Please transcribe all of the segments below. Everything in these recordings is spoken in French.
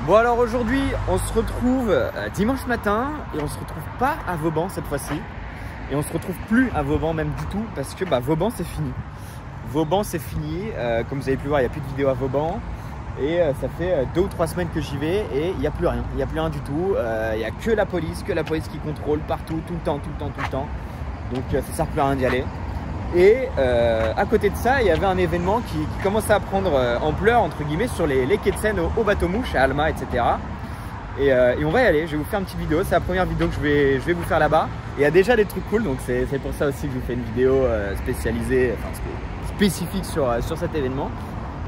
Bon alors aujourd'hui on se retrouve dimanche matin et on se retrouve pas à Vauban cette fois-ci. Et on se retrouve plus à Vauban même du tout parce que Vauban c'est fini. Vauban c'est fini, comme vous avez pu voir il n'y a plus de vidéos à Vauban. Et ça fait 2 ou 3 semaines que j'y vais et il n'y a plus rien, il n'y a plus rien du tout. Il n'y a que la police qui contrôle partout, tout le temps. Donc ça sert plus à rien d'y aller. Et à côté de ça, il y avait un événement qui commençait à prendre ampleur entre guillemets sur les quais de Seine au bateau-mouche à Alma, etc. Et on va y aller, je vais vous faire une petite vidéo, c'est la première vidéo que je vais vous faire là-bas. Et il y a déjà des trucs cool, donc c'est pour ça aussi que je vous fais une vidéo spécialisée, enfin spécifique sur cet événement.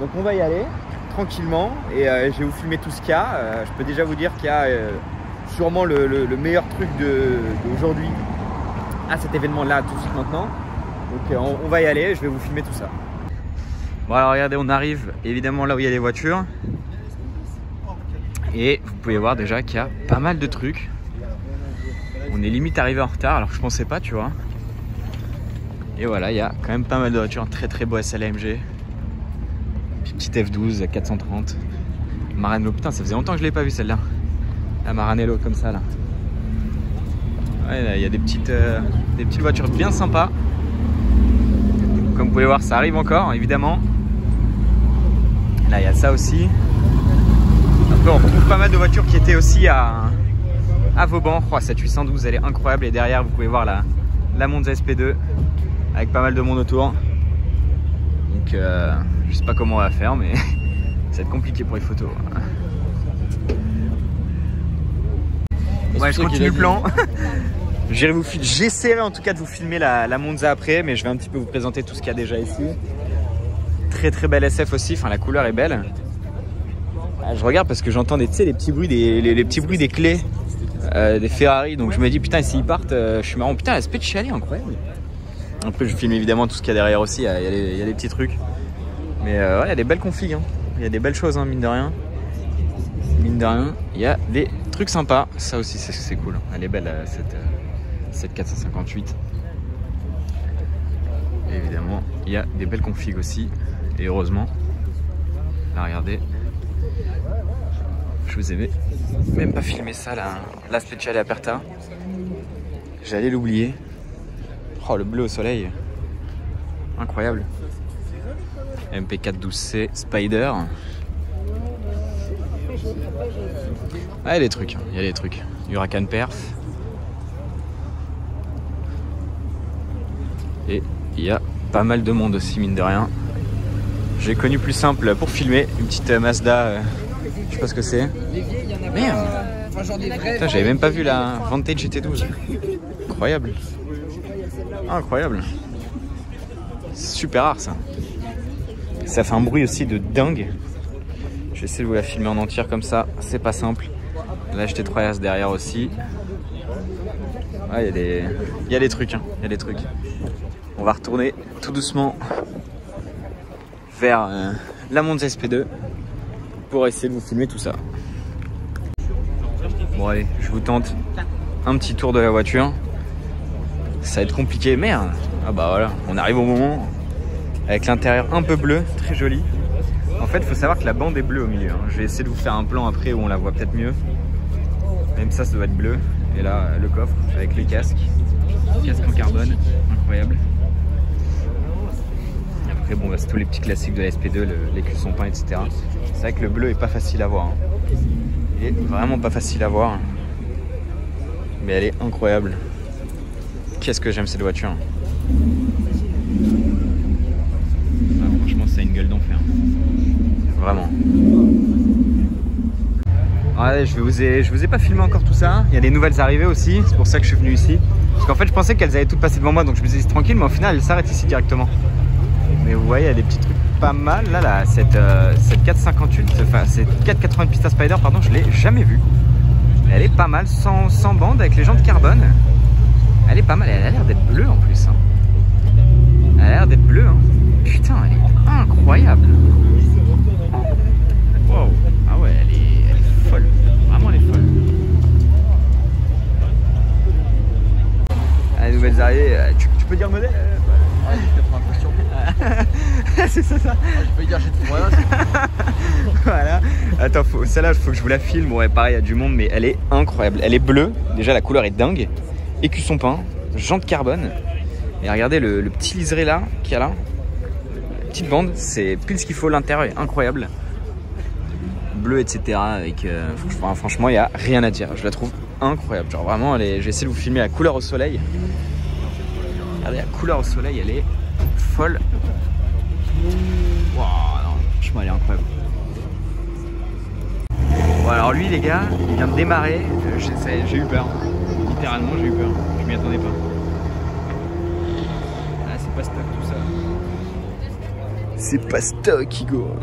Donc on va y aller tranquillement et je vais vous filmer tout ce qu'il y a. Je peux déjà vous dire qu'il y a sûrement le meilleur truc d'aujourd'hui à cet événement-là tout de suite maintenant. Donc on va y aller, je vais vous filmer tout ça. Bon alors regardez, on arrive évidemment là où il y a les voitures. Et vous pouvez voir déjà qu'il y a pas mal de trucs. On est limite arrivé en retard alors que je pensais pas, tu vois. Et voilà, il y a quand même pas mal de voitures. Très beau SL-AMG. Petite F12 430. Maranello, putain ça faisait longtemps que je l'ai pas vu celle-là. La Maranello comme ça là. Ouais, là, il y a des petites voitures bien sympas. Comme vous pouvez voir, ça arrive encore, évidemment. Là, il y a ça aussi. Après, on retrouve pas mal de voitures qui étaient aussi à Vauban. Oh, cette 812, elle est incroyable. Et derrière, vous pouvez voir la Monza SP2 avec pas mal de monde autour. Donc, je sais pas comment on va faire, mais ça va être compliqué pour les photos. Ouais, je continue le plan. J'essaierai en tout cas de vous filmer la Monza après, mais je vais un petit peu vous présenter tout ce qu'il y a déjà ici. Très belle SF aussi, enfin la couleur est belle. Je regarde parce que j'entends les petits bruits les petits bruits des clés des Ferrari, donc je me dis putain s'ils partent, je suis marrant, putain la Speciale est incroyable. Après je filme évidemment tout ce qu'il y a derrière aussi, il y a des petits trucs. Mais ouais, il y a des belles configs, hein. Il y a des belles choses, hein, mine de rien. Mine de rien, il y a des trucs sympas, ça aussi c'est cool. Elle est belle cette 458. Et évidemment, il y a des belles configs aussi. Et heureusement, là regardez, je vous ai même pas filmé ça, la Speciale Aperta. J'allais l'oublier. Oh, le bleu au soleil, incroyable. MP412C Spider. Ah, il y a des trucs, il y a des trucs. Huracan Perf. Et il y a pas mal de monde aussi, mine de rien. J'ai connu plus simple pour filmer, une petite Mazda, je sais pas ce que c'est. Merde. Putain, j'avais même pas vu la Vantage GT12. Incroyable. Incroyable. Super rare ça. Ça fait un bruit aussi de dingue. Je vais essayer de vous la filmer en entière comme ça, c'est pas simple. Là GT3 RS derrière aussi. Ouais, il y a des trucs, hein. Il y a des trucs. On va retourner tout doucement vers la Monza SP2 pour essayer de vous filmer tout ça. Bon allez, je vous tente un petit tour de la voiture. Ça va être compliqué, merde. Ah bah voilà, on arrive au moment avec l'intérieur un peu bleu, très joli. En fait, il faut savoir que la bande est bleue au milieu, hein. Je vais essayer de vous faire un plan après où on la voit peut-être mieux. Même ça doit être bleu. Et là, le coffre avec les casques. Casque en carbone, incroyable. Après, bon, c'est tous les petits classiques de la SP2, les cuissons peints, etc. C'est vrai que le bleu est pas facile à voir, hein. Il est vraiment pas facile à voir. Mais elle est incroyable. Qu'est-ce que j'aime cette voiture. Ah, franchement, ça a une gueule d'enfer. Vraiment. Ouais, je vous ai pas filmé encore tout ça. Il y a des nouvelles arrivées aussi, c'est pour ça que je suis venu ici. Parce qu'en fait je pensais qu'elles allaient toutes passer devant moi, donc je me disais c'est tranquille, mais au final elles s'arrêtent ici directement. Mais vous voyez, il y a des petits trucs pas mal. Là, cette 458, enfin cette 480 Pista Spider, pardon, je l'ai jamais vue. Elle est pas mal, sans bande, avec les jantes carbone. Elle est pas mal, elle a l'air d'être bleue en plus, hein. Elle a l'air d'être bleue, hein. Putain, elle est incroyable. Wow. Ah ouais, elle est folle. Vraiment, elle est folle. Les nouvelles arrivées, tu peux dire modèle C'est ça. Je peux dire j'ai tout voilà. Voilà. Attends, celle-là, il faut que je vous la filme. Ouais, pareil, il y a du monde, mais elle est incroyable. Elle est bleue. Déjà, la couleur est dingue. Écusson peint, jante carbone. Et regardez le petit liseré là, qu'il y a là. La petite bande, c'est pile ce qu'il faut. L'intérieur est incroyable. Bleu, etc. Avec, franchement, il n'y a rien à dire. Je la trouve incroyable. Genre vraiment, j'ai essayé de vous filmer la couleur au soleil. Regardez, la couleur au soleil, elle est folle. Wow, non, franchement, elle est incroyable. Bon, alors lui, les gars, il vient de démarrer. J'ai eu peur. Littéralement, j'ai eu peur. Je m'y attendais pas. Ah, c'est pas stock tout ça. C'est pas stock, Hugo.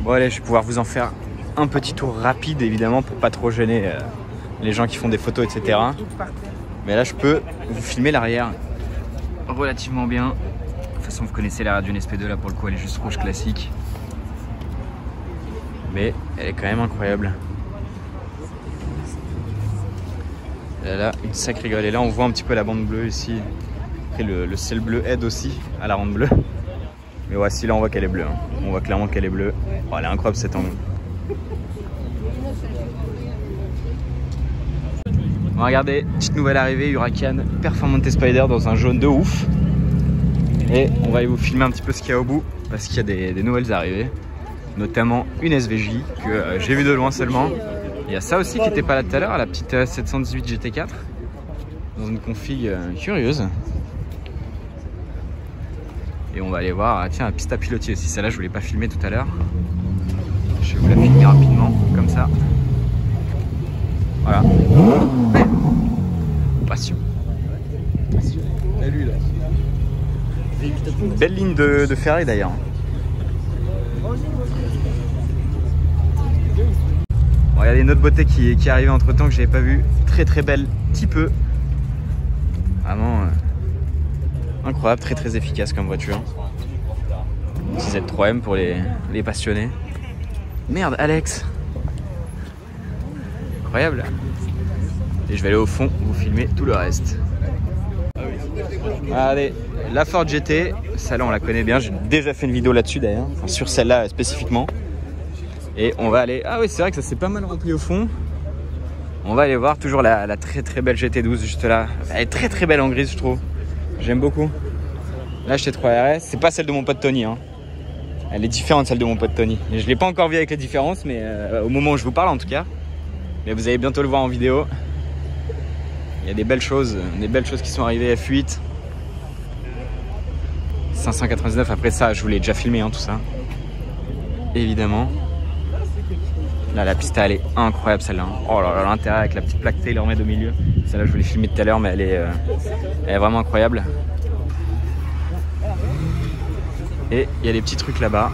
Bon, allez, je vais pouvoir vous en faire un petit tour rapide, évidemment, pour pas trop gêner les gens qui font des photos, etc. Mais là, je peux vous filmer l'arrière relativement bien. De toute façon, vous connaissez la Radune SP2, là, pour le coup, elle est juste rouge classique. Mais elle est quand même incroyable. Là, une sacrée gueule. Et là, on voit un petit peu la bande bleue ici. Après, le ciel bleu aide aussi à la rendre bleue. Mais voici, là, on voit qu'elle est bleue. Hein. On voit clairement qu'elle est bleue. Oh, elle est incroyable, cet angle. Bon, regardez, petite nouvelle arrivée, Huracan Performante Spider dans un jaune de ouf. Et on va aller vous filmer un petit peu ce qu'il y a au bout, parce qu'il y a des nouvelles arrivées. Notamment une SVJ que j'ai vue de loin seulement. Il y a ça aussi qui n'était pas là tout à l'heure, la petite 718 GT4. Dans une config curieuse. Et on va aller voir, tiens, la piste à piloter aussi. Celle-là, je ne voulais pas filmer tout à l'heure. Je vais vous la filmer rapidement, comme ça. Voilà. Passion. Belle ligne de Ferrari d'ailleurs. Bon, regardez une autre beauté qui est arrivée entre temps que j'avais pas vue. Très très belle, petit peu. Vraiment incroyable, très très efficace comme voiture. Petit Z3M pour les passionnés. Merde, Alex. Incroyable. Et je vais aller au fond vous filmer tout le reste. Allez, la Ford GT, celle-là on la connaît bien, j'ai déjà fait une vidéo là-dessus d'ailleurs, enfin, sur celle-là spécifiquement. Et on va aller, ah oui c'est vrai que ça s'est pas mal rempli au fond. On va aller voir toujours la très très belle GT12 juste là. Elle est très très belle en grise je trouve, j'aime beaucoup. Là GT3 RS, c'est pas celle de mon pote Tony hein. Elle est différente celle de mon pote Tony. Et je l'ai pas encore vu avec les différences mais au moment où je vous parle en tout cas. Mais vous allez bientôt le voir en vidéo. Il y a des belles choses qui sont arrivées, F8 599, après ça je vous l'ai déjà filmé hein, tout ça évidemment. Là la pista elle est incroyable celle-là hein. Oh là là, l'intérieur avec la petite plaque TaylorMade au milieu, celle-là je vous l'ai filmé tout à l'heure mais elle est vraiment incroyable. Et il y a des petits trucs là-bas.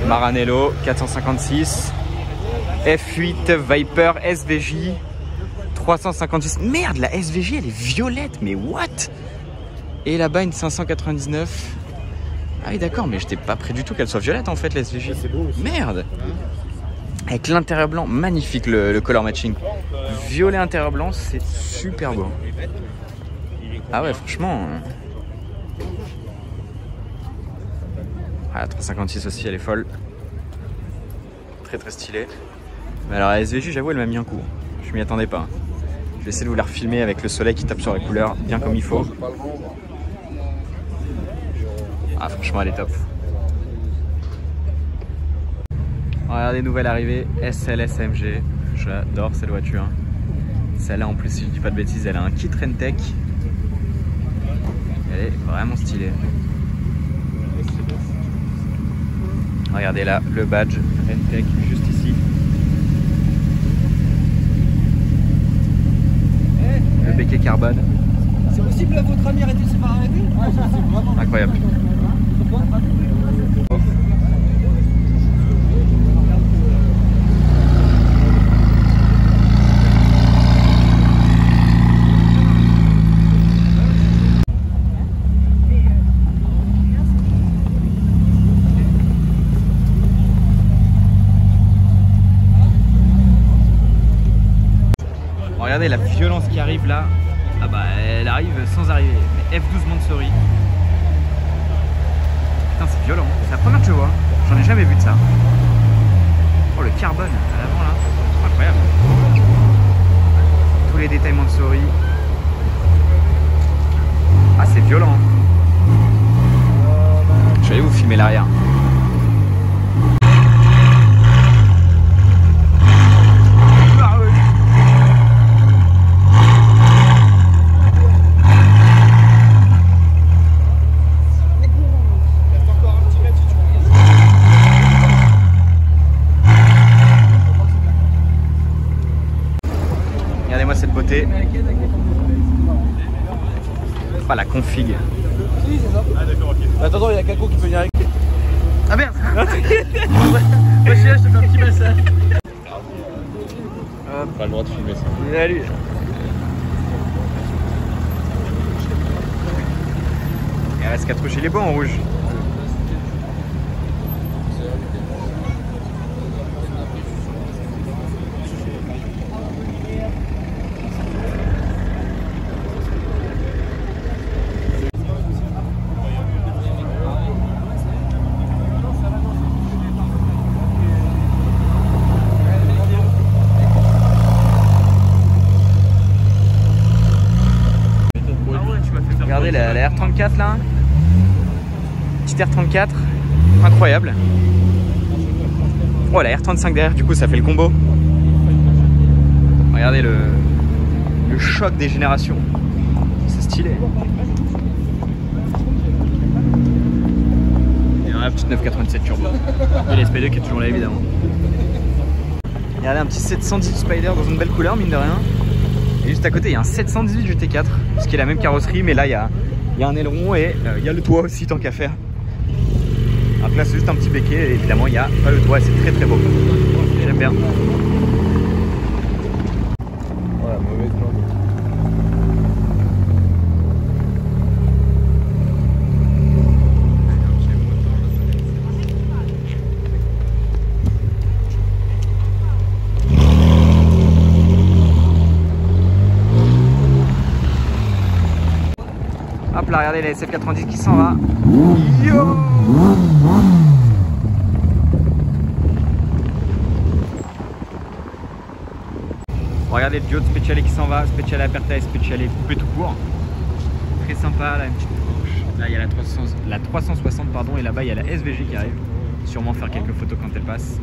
Maranello 456 F8 Viper SVJ 356. Merde, la SVJ elle est violette, mais what? Et là-bas une 599. Ah oui d'accord, mais j'étais pas prêt du tout qu'elle soit violette en fait la SVJ. Merde. Avec l'intérieur blanc, magnifique le color matching. Violet intérieur blanc, c'est super beau. Ah ouais franchement. Ah la 356 aussi elle est folle. Très très stylée. Mais alors la SVJ j'avoue elle m'a mis un coup. Je m'y attendais pas. Je vais essayer de vous la refilmer avec le soleil qui tape sur les couleurs bien comme il faut. Ah franchement elle est top. Regardez, nouvelle arrivée, SLS AMG. J'adore cette voiture. Celle-là en plus si je dis pas de bêtises elle a un kit Rentec. Elle est vraiment stylée. Regardez là le badge Rentec juste ici. Le béquet carbone. C'est possible que votre ami arrêté de se faire arrêter? Incroyable. Bon, regardez la violence qui arrive là. Ah bah elle arrive sans arriver. F12 Mansory. Putain, c'est violent. C'est la première que je vois. J'en ai jamais vu de ça. Oh, le carbone à l'avant là. Incroyable. Tous les détails Mansory. Ah, c'est violent. Je vais vous filmer l'arrière. Regardez-moi cette beauté. Pas la config. Si, c'est ça. Ah, d'accord, ok. Attends, il y a Kako qui peut venir avec. Ah merde. Moi, je suis là, je te fais un petit massage. Pas le droit de filmer ça. Salut. Il reste qu'à toucher les bois en rouge. Regardez la R34 là. Petite R34. Incroyable. Oh, la R35 derrière, du coup ça fait le combo. Regardez le choc des générations. C'est stylé. Et la petite 987 turbo. Et la SP2 qui est toujours là évidemment. Regardez un petit 718 Spider dans une belle couleur mine de rien. Et juste à côté il y a un 718 GT4, ce qui est la même carrosserie, mais là il y a un aileron et il y a le toit aussi tant qu'à faire. Alors que là c'est juste un petit béquet et évidemment il n'y a pas le toit, c'est très très beau. J'aime bien. Voilà, mauvaise langue. Hop là, regardez la SF90 qui s'en va. Yo! Regardez le duo de Speciale qui s'en va, Speciale aperta et Speciale coupé tout court. Très sympa, là une petite Porsche. Là il y a la 360 pardon, et là-bas il y a la SVG qui arrive. Sûrement faire quelques photos quand elle passe.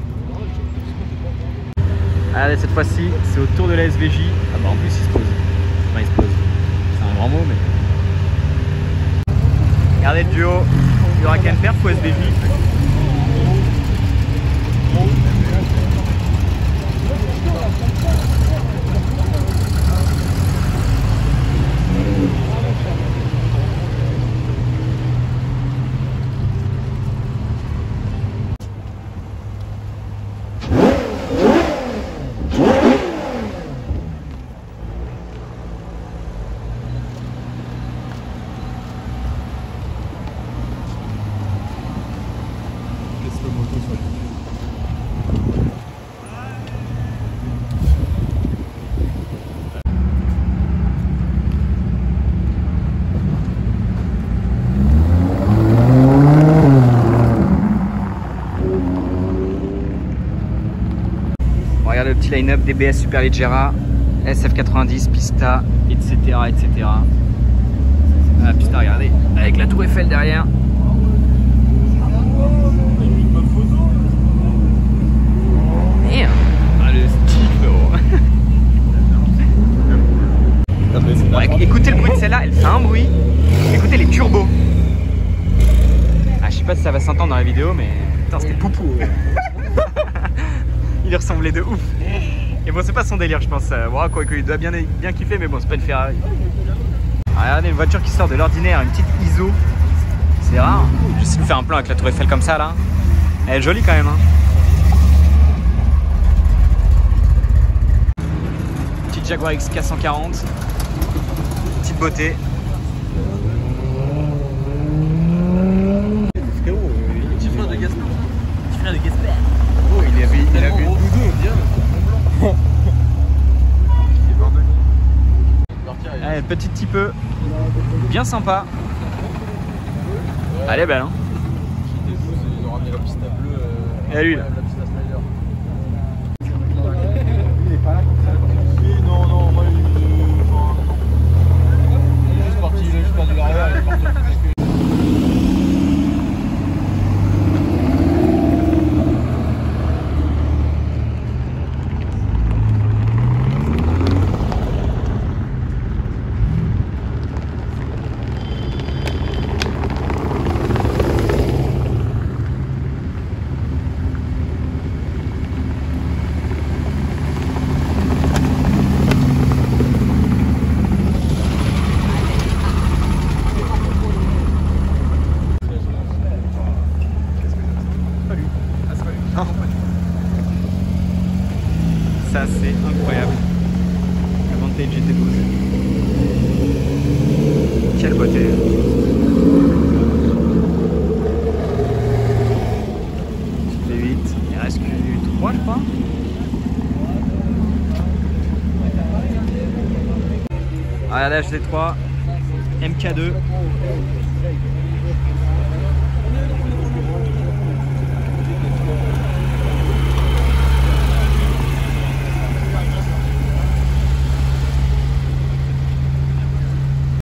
Regardez cette fois-ci, c'est au tour de la SVJ. Ah bah en plus il se pose. Enfin il se pose. C'est un grand mot mais. Regardez le duo, Huracan Perf ou SVJ. Regardez le petit line-up DBS Superleggera, SF90, Pista, etc. etc. Ah, Pista, regardez, avec la tour Eiffel derrière. Merde. Ah, le style, bon, écoutez le bruit de celle-là, elle fait un bruit. Écoutez les turbos. Ah, je sais pas si ça va s'entendre dans la vidéo, mais putain, c'était poupou. Il lui ressemblait de ouf. Et bon, c'est pas son délire, je pense. Bon, quoi qu'il doit bien kiffer, mais bon, c'est pas une Ferrari. Ah, regardez, une voiture qui sort de l'ordinaire, une petite ISO. C'est rare. J'essaie de faire un plan avec la tour Eiffel comme ça, là. Elle est jolie quand même, hein. Petite Jaguar XK140. Petite beauté. Petit frère de Gaspard. Petit frère de Gaspard. Oh, il a vu le doudou, bien. Allez, petit petit peu. Bien sympa. Elle est belle, hein. Et à lui là. Il est pas là comme ça. Non, non, moi il est juste parti, il est juste perdu derrière, il est parti. Ça c'est incroyable. Vantage GT12. Quelle beauté. Les 8, il reste que 3 je crois. Regardez HT3, MK2.